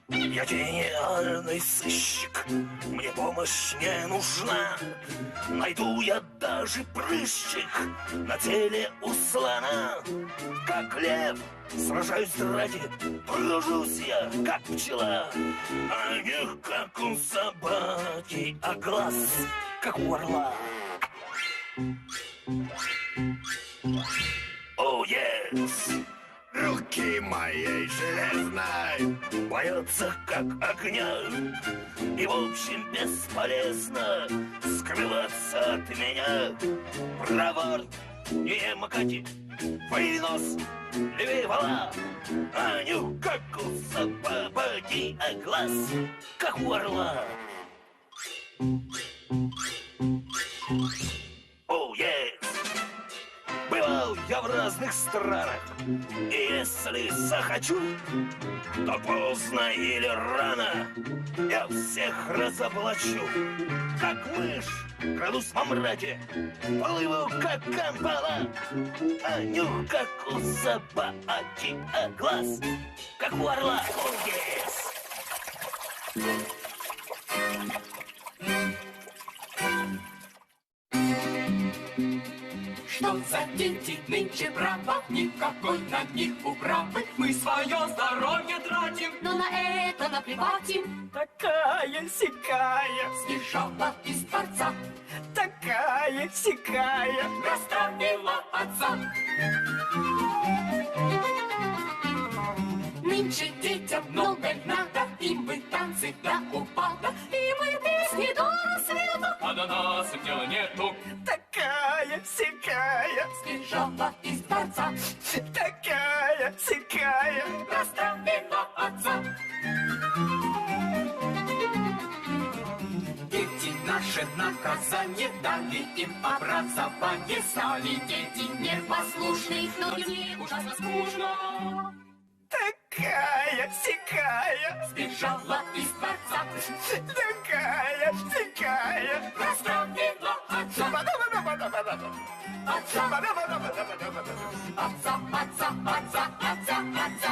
Я гениальный сыщик, мне помощь не нужна. Найду я даже прыщик на теле у слона. Как лев сражаюсь ради, тружусь я, как пчела. А не как у собаки, а глаз, как у орла. О, yes! Руки моей железной боятся как огня. И в общем бесполезно скрываться от меня. Проворт, не макати, вынос, левее вала. А нюх, как у собаки, а глаз, как у орла. О, yes! Бывал я в разных странах, и если захочу, то поздно или рано я всех разоблачу. Как мышь крадусь во мраке, плыву как камбала, а нюх как у собаки, а глаз как у орла. Oh, yes! Что за дети нынче, право, никакой на них управы. Мы свое здоровье тратим, но на это наплевать им. Такая-сякая, сбежала из дворца, такая-сякая, расстроила отца. Нынче детям много надо, им бы танцы до упада, И мы песни до рассвета. а до нас дела нету. такая-сякая, Сбежала из дворца, такая-сякая. расстроила отца. Дети наши наказание дали им образование. Стали дети непослушных, но им ужасно скучно. Такая-сякая, Сбежала из дворца, такая-сякая. расстроила отца. Отца, отца, отца, отца, отца, отца.